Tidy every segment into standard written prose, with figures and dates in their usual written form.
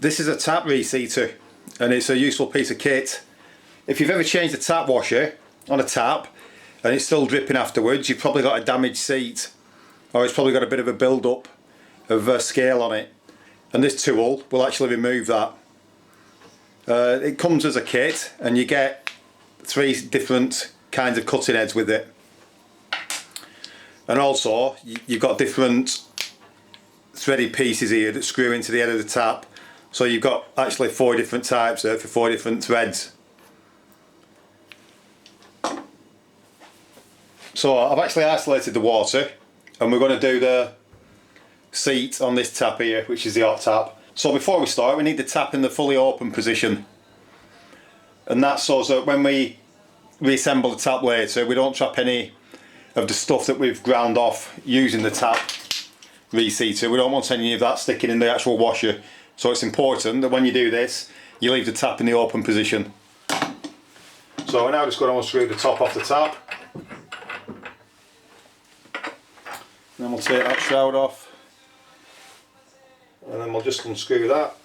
This is a tap reseater and it's a useful piece of kit. If you've ever changed a tap washer on a tap and it's still dripping afterwards, you've probably got a damaged seat, or it's probably got a bit of a build-up of scale on it, and this tool will actually remove that. It comes as a kit and you get 3 different kinds of cutting heads with it, and also you've got different threaded pieces here that screw into the head of the tap, so you've got actually 4 different types there for 4 different threads. So I've actually isolated the water and we're going to do the seat on this tap here, which is the hot tap. So before we start, we need the tap in the fully open position, and that's so that when we reassemble the tap later we don't trap any of the stuff that we've ground off using the tap reseater. We don't want any of that sticking in the actual washer, so it's important that when you do this you leave the tap in the open position. So we're now just going to unscrew the top off the tap, and then we'll take that shroud off, and then we'll just unscrew that.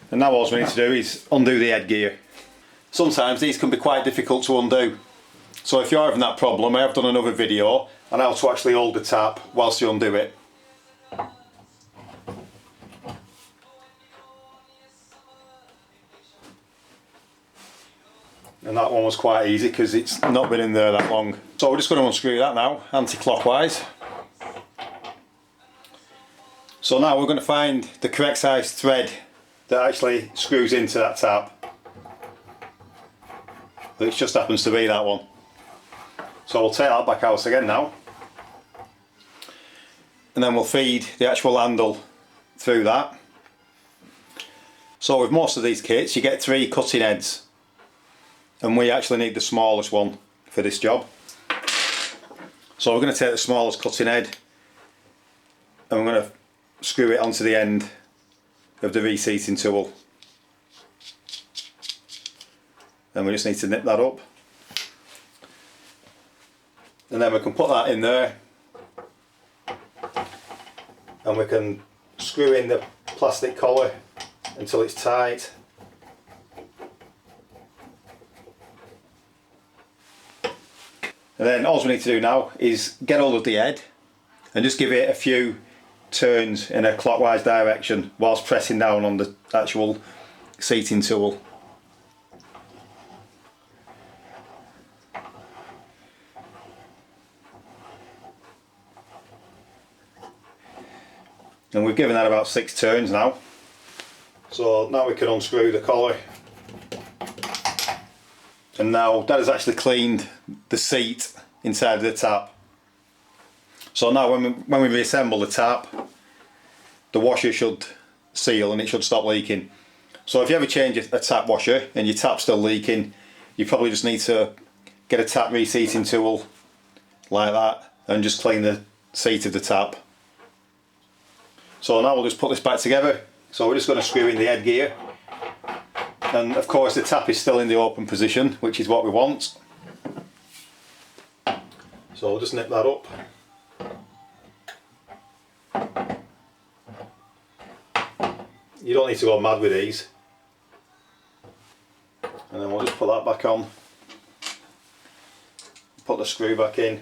And now all we need to do is undo the headgear. Sometimes these can be quite difficult to undo, so if you're having that problem, I have done another video on how to actually hold the tap whilst you undo it. And that one was quite easy because it's not been in there that long. So we're just going to unscrew that now, anti-clockwise. So now we're going to find the correct size thread that actually screws into that tap. It just happens to be that one. So we'll take that back out again now, and then we'll feed the actual handle through that. So with most of these kits you get 3 cutting heads, and we actually need the smallest one for this job. So we're going to take the smallest cutting head and we're going to screw it onto the end of the reseating tool, and we just need to nip that up, and then we can put that in there and we can screw in the plastic collar until it's tight. And then all we need to do now is get hold of the head and just give it a few turns in a clockwise direction whilst pressing down on the actual seating tool. And we've given that about 6 turns now. So now we can unscrew the collar. And now that has actually cleaned the seat inside of the tap. So now when we reassemble the tap, the washer should seal and it should stop leaking. So if you ever change a tap washer and your tap's still leaking, you probably just need to get a tap reseating tool like that and just clean the seat of the tap. So now we'll just put this back together. So we're just going to screw in the headgear, and of course the tap is still in the open position, which is what we want. So we'll just nip that up. You don't need to go mad with these. And then we'll just put that back on, put the screw back in.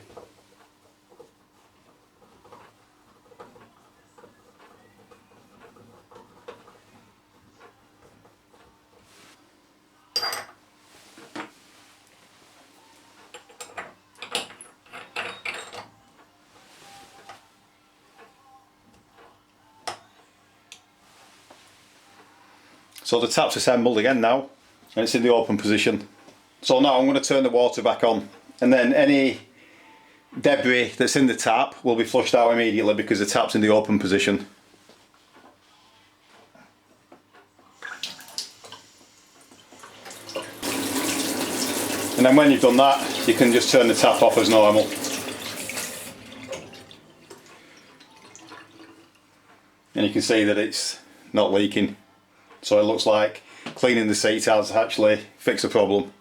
So the tap's assembled again now, and it's in the open position. So now I'm going to turn the water back on, and then any debris that's in the tap will be flushed out immediately because the tap's in the open position. And then when you've done that, you can just turn the tap off as normal. And you can see that it's not leaking. So it looks like cleaning the seat has actually fixed the problem.